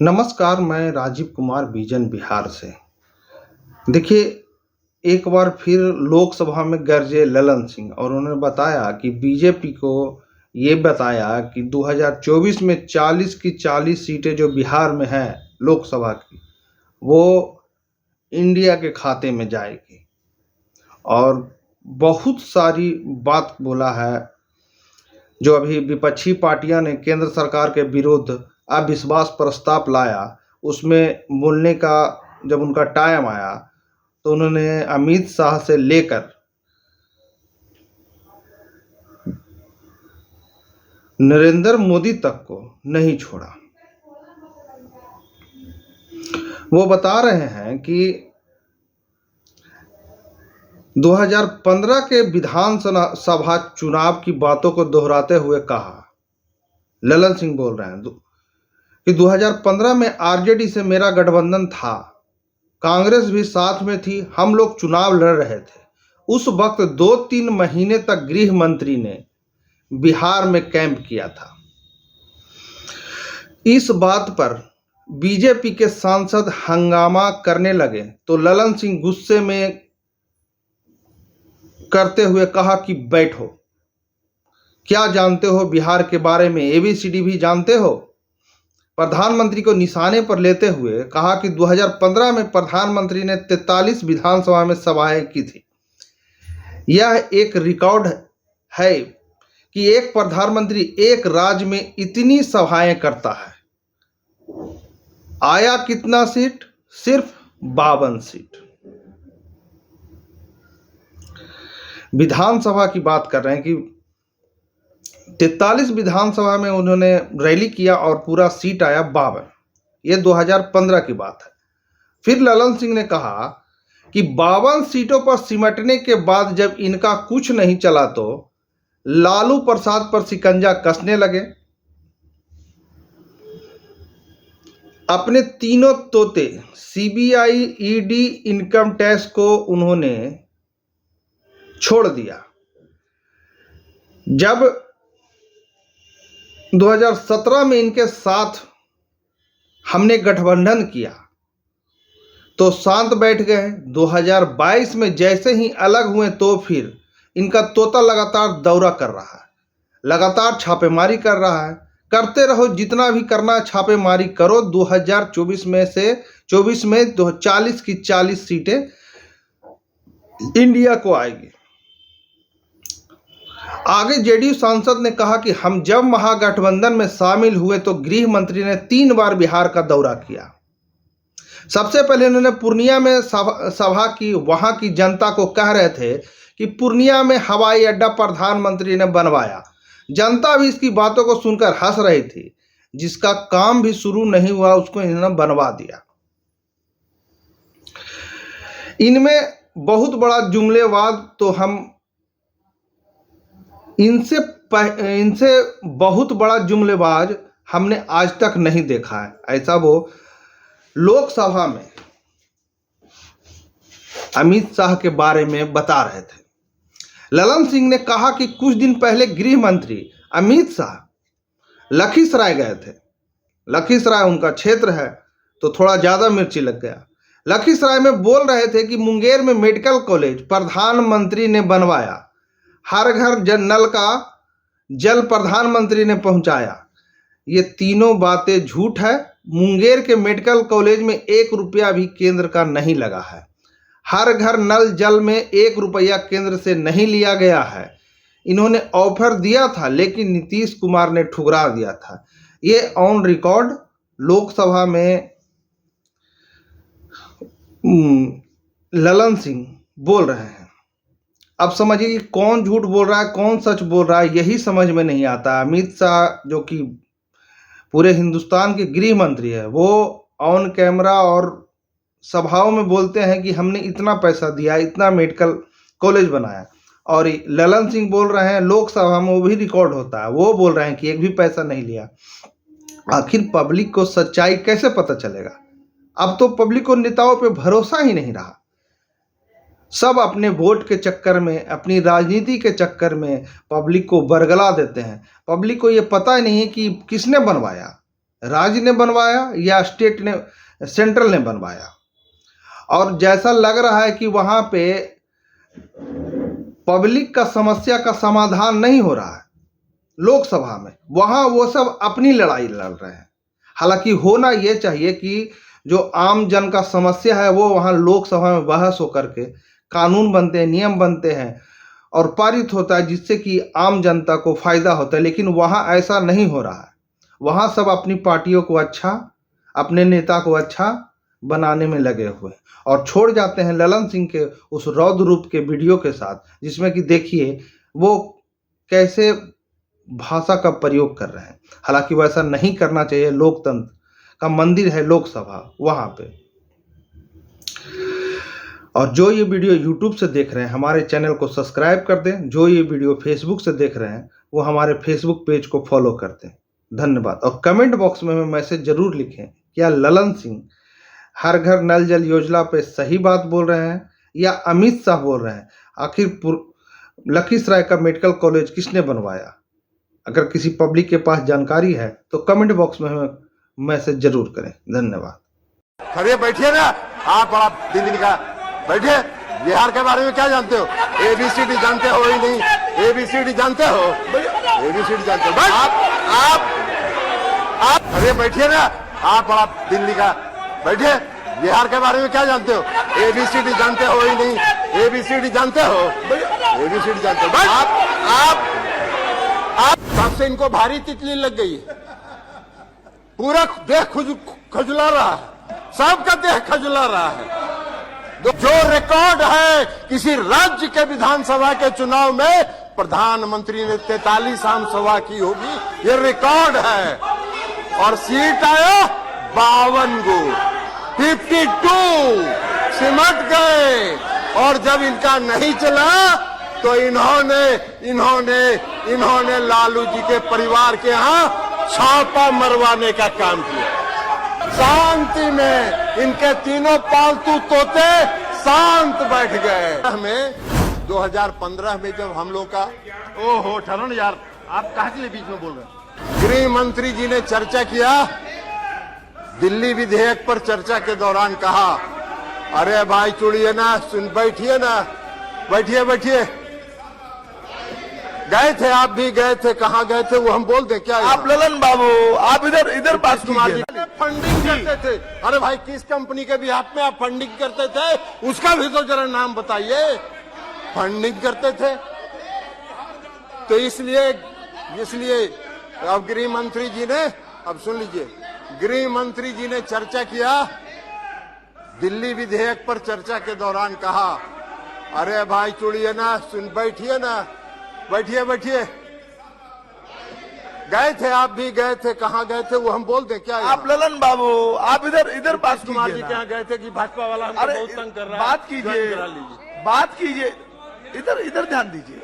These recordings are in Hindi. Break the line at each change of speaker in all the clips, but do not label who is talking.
नमस्कार, मैं राजीव कुमार बीजन बिहार से। देखिए, एक बार फिर लोकसभा में गरजे ललन सिंह और उन्होंने बताया कि बीजेपी को ये बताया कि 2024 में 40 की 40 सीटें जो बिहार में हैं लोकसभा की, वो इंडिया के खाते में जाएगी। और बहुत सारी बात बोला है जो अभी विपक्षी पार्टियां ने केंद्र सरकार के विरुद्ध अविश्वास प्रस्ताव लाया, उसमें बोलने का जब उनका टाइम आया तो उन्होंने अमित शाह से लेकर नरेंद्र मोदी तक को नहीं छोड़ा। वो बता रहे हैं कि 2015 के विधानसभा चुनाव की बातों को दोहराते हुए कहा, ललन सिंह बोल रहे हैं कि 2015 में आरजेडी से मेरा गठबंधन था, कांग्रेस भी साथ में थी, हम लोग चुनाव लड़ रहे थे। उस वक्त 2-3 महीने तक गृह मंत्री ने बिहार में कैंप किया था। इस बात पर बीजेपी के सांसद हंगामा करने लगे तो ललन सिंह गुस्से में करते हुए कहा कि बैठो, क्या जानते हो बिहार के बारे में, एबीसीडी भी जानते हो। प्रधानमंत्री को निशाने पर लेते हुए कहा कि 2015 में प्रधानमंत्री ने 43 विधानसभा में सभाएं की थी। यह एक रिकॉर्ड है कि एक प्रधानमंत्री एक राज्य में इतनी सभाएं करता है। आया कितना सीट? सिर्फ 52 सीट। विधानसभा की बात कर रहे हैं कि 43 विधानसभा में उन्होंने रैली किया और पूरा सीट आया 52। ये 2015 की बात है। फिर ललन सिंह ने कहा कि 52 सीटों पर सिमटने के बाद जब इनका कुछ नहीं चला तो लालू प्रसाद पर शिकंजा कसने लगे। अपने तीनों तोते सीबीआई, ईडी, इनकम टैक्स को उन्होंने छोड़ दिया। जब 2017 में इनके साथ हमने गठबंधन किया तो शांत बैठ गए। 2022 में जैसे ही अलग हुए तो फिर इनका तोता लगातार दौरा कर रहा है, लगातार छापेमारी कर रहा है। करते रहो, जितना भी करना छापेमारी करो। 2024 में 40 की 40 सीटें इंडिया को आएगी। आगे जेडीयू सांसद ने कहा कि हम जब महागठबंधन में शामिल हुए तो गृह मंत्री ने 3 बार बिहार का दौरा किया। सबसे पहले उन्होंने पूर्णिया में सभा की। वहां की जनता को कह रहे थे कि पूर्णिया में हवाई अड्डा प्रधानमंत्री ने बनवाया। जनता भी इसकी बातों को सुनकर हंस रही थी। जिसका काम भी शुरू नहीं हुआ उसको इन्होंने बनवा दिया। इनमें बहुत बड़ा जुमलेबाज तो हम इनसे बहुत बड़ा जुमलेबाज हमने आज तक नहीं देखा है। ऐसा वो लोकसभा में अमित शाह के बारे में बता रहे थे। ललन सिंह ने कहा कि कुछ दिन पहले गृह मंत्री अमित शाह लखीसराय गए थे। लखीसराय उनका क्षेत्र है तो थोड़ा ज़्यादा मिर्ची लग गया। लखीसराय में बोल रहे थे कि मुंगेर में मेडिकल कॉलेज प्रधानमंत्री ने बनवाया, हर घर नल का जल प्रधानमंत्री ने पहुंचाया। ये तीनों बातें झूठ है। मुंगेर के मेडिकल कॉलेज में 1 रुपया भी केंद्र का नहीं लगा है। हर घर नल जल में 1 रुपया केंद्र से नहीं लिया गया है। इन्होंने ऑफर दिया था लेकिन नीतीश कुमार ने ठुकरा दिया था। ये ऑन रिकॉर्ड लोकसभा में ललन सिंह बोल रहे हैं। अब समझिए कि कौन झूठ बोल रहा है, कौन सच बोल रहा है, यही समझ में नहीं आता। अमित शाह जो कि पूरे हिंदुस्तान के गृह मंत्री है, वो ऑन कैमरा और सभाओं में बोलते हैं कि हमने इतना पैसा दिया, इतना मेडिकल कॉलेज बनाया। और ललन सिंह बोल रहे हैं लोकसभा में, वो भी रिकॉर्ड होता है, वो बोल रहे हैं कि एक भी पैसा नहीं लिया। आखिर पब्लिक को सच्चाई कैसे पता चलेगा? अब तो पब्लिक को नेताओं पे भरोसा ही नहीं रहा। सब अपने वोट के चक्कर में, अपनी राजनीति के चक्कर में पब्लिक को बरगला देते हैं। पब्लिक को ये पता ही नहीं है कि किसने बनवाया। राज्य ने बनवाया या स्टेट ने, सेंट्रल ने बनवाया। और जैसा लग रहा है कि वहां पे पब्लिक का समस्या का समाधान नहीं हो रहा है लोकसभा में, वहां वो सब अपनी लड़ाई लड़ रहे हैं। हालांकि होना ये चाहिए कि जो आम जन का समस्या है वो वहां लोकसभा में बहस होकर के कानून बनते हैं, नियम बनते हैं और पारित होता है, जिससे कि आम जनता को फायदा होता है। लेकिन वहां ऐसा नहीं हो रहा है। वहां सब अपनी पार्टियों को अच्छा, अपने नेता को अच्छा बनाने में लगे हुए और छोड़ जाते हैं ललन सिंह के उस रौद्र रूप के वीडियो के साथ, जिसमें कि देखिए वो कैसे भाषा का प्रयोग कर रहे हैं। हालांकि वैसा नहीं करना चाहिए, लोकतंत्र का मंदिर है लोकसभा वहां पे। और जो ये वीडियो YouTube से देख रहे हैं हमारे चैनल को सब्सक्राइब कर दें, जो ये वीडियो फेसबुक से देख रहे हैं वो हमारे फेसबुक पेज को फॉलो कर दें। धन्यवाद। और कमेंट बॉक्स में मैसेज जरूर लिखें, क्या ललन सिंह हर घर नल जल योजना पे सही बात बोल रहे हैं या अमित शाह बोल रहे हैं? आखिर लखीसराय का मेडिकल कॉलेज किसने बनवाया? अगर किसी पब्लिक के पास जानकारी है तो कमेंट बॉक्स में हमें मैसेज जरूर करें। धन्यवाद।
खड़े बैठिए ना आप, बड़ा दिन का बैठे। बिहार के बारे में क्या जानते हो? ABCD जानते हो ही नहीं? ABCD जानते हो? ABCD जानते हो? आप खड़े बैठिए ना आप, बड़ा दिल्ली का बैठे। बिहार के बारे में क्या जानते हो? ABCD जानते हो ही नहीं? ABCD जानते हो? ABCD जानते हो? आप तब से इनको भारी तितली लग गई है। पूरा देह खजुला रहा है, सबका देह खजुला रहा है। जो रिकॉर्ड है किसी राज्य के विधानसभा के चुनाव में प्रधानमंत्री ने 43 आम सभा की होगी, ये रिकॉर्ड है। और सीट आया 52 गो, 52 सिमट गए। और जब इनका नहीं चला तो इन्होंने लालू जी के परिवार के यहाँ छापा मरवाने का काम किया। शांति में इनके तीनों पालतू तोते शांत बैठ गए। हमें 2015 में जब हम लोग का, ओहो ठहरो यार, आप कहाँ के लिए बीच में बोल रहे हैं? गृह मंत्री जी ने चर्चा किया, दिल्ली विधेयक पर चर्चा के दौरान कहा, अरे भाई चुड़िए ना, सुन बैठिए ना, बैठिए। गए थे, आप भी गए थे, कहाँ गए थे वो हम बोल दें क्या?
आप ललन बाबू, आप इधर बात
कुमार जी फंडिंग करते थे। अरे भाई किस कंपनी के भी आप में आप फंडिंग करते थे, उसका भी तो जरा नाम बताइए। फंडिंग करते थे तो इसलिए अब गृह मंत्री जी ने, अब सुन लीजिए, गृह मंत्री जी ने चर्चा किया, दिल्ली विधेयक पर चर्चा के दौरान कहा, अरे भाई चुड़िए ना, सुन बैठिए ना, बैठिए। गए थे, आप भी गए थे, कहाँ गए थे वो हम बोल दें क्या?
आप ललन बाबू, आप इधर बात
कुमार जी के यहाँ गए थे कि भाजपा वाला हमको बहुत तंग कर रहा है।
बात कीजिए, इधर ध्यान दीजिए।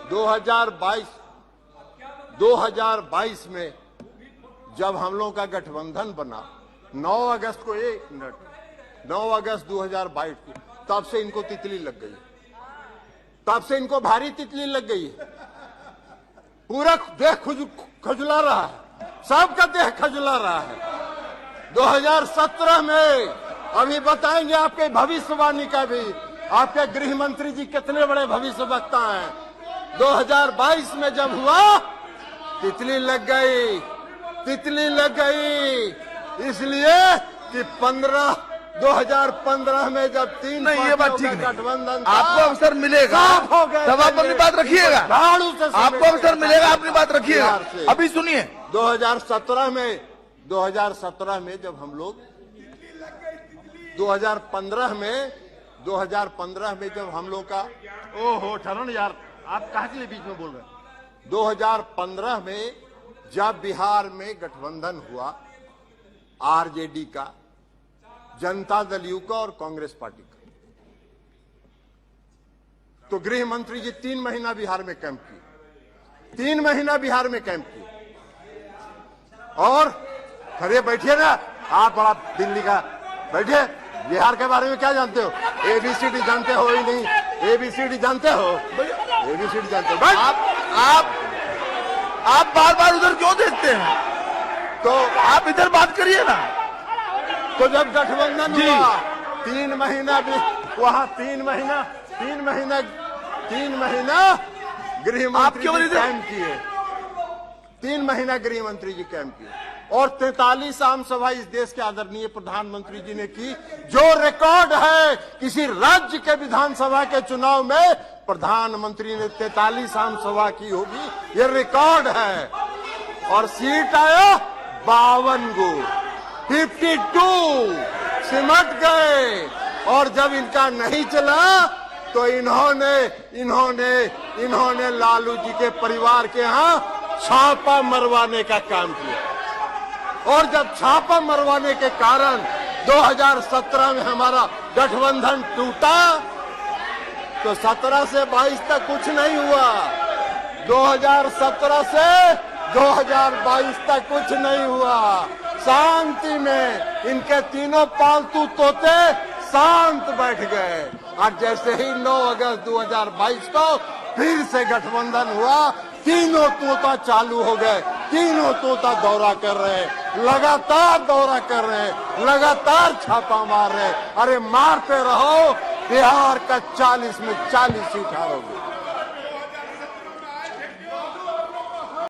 2022 में जब हम लोग का गठबंधन बना 9 अगस्त को, 1 मिनट, 9 अगस्त 2022 को, तब से इनको तितली लग गई, तब से इनको भारी तितली लग गई है। पूरा देह खजुला रहा है, सबका देह खजुला रहा है। 2017 में अभी बताएंगे आपके भविष्यवाणी का भी, आपके गृह मंत्री जी कितने बड़े भविष्य वक्ता हैं। 2022 में जब हुआ तितली लग गई, इसलिए कि 2015 में जब 3
नहीं, ये बात ठीक नहीं।
गठबंधन
आपको अवसर मिलेगा तब आप अपनी बात रखिएगा। आपको अवसर मिलेगा, अपनी बात रखिएगा। अभी सुनिए,
2017 में जब हम लोग 2015 में जब हम लोग का, ओहो ठहरो ना यार, आप कहाँ के लिए बीच में बोल रहे हैं? 2015 में जब बिहार में गठबंधन हुआ आरजेडी का, जनता दल यू का और कांग्रेस पार्टी का, तो गृह मंत्री जी 3 महीना बिहार में कैंप किए, 3 महीना बिहार में कैंप किए। और खड़े बैठिए ना आप, बड़ा दिल्ली का बैठे। बिहार के बारे में क्या जानते हो? ABCD जानते हो ही नहीं? ABCD जानते हो? ABCD जानते हो?
आप बार बार उधर क्यों देखते हैं?
तो
आप इधर बात करिए ना।
तो जब गठबंधन
जी।
हुआ 3 महीना भी वहाँ 3 महीना गृह
आप
मंत्री
केवल
जी
इधर-
कैंप किए। 3 महीना गृह मंत्री जी कैंप किए और 43 आम सभा इस देश के आदरणीय प्रधानमंत्री जी ने की, जो रिकॉर्ड है किसी राज्य के विधानसभा के चुनाव में प्रधानमंत्री ने 43 आम सभा की होगी, ये रिकॉर्ड है। और सीट आया 52 गो, 52 सिमट गए। और जब इनका नहीं चला तो इन्होंने लालू जी के परिवार के यहाँ छापा मरवाने का काम किया। और जब छापा मरवाने के कारण 2017 में हमारा गठबंधन टूटा तो 17 से 22 तक कुछ नहीं हुआ। 2017 से 2022 तक कुछ नहीं हुआ। शांति में इनके तीनों पालतू तोते शांत बैठ गए। और जैसे ही 9 अगस्त 2022 को फिर से गठबंधन हुआ, तीनों तोता चालू हो गए। तीनों तोता दौरा कर रहे, लगातार दौरा कर रहे, लगातार छापा मार रहे। अरे मारते रहो, बिहार का 40 में 40 सीट हारोगे।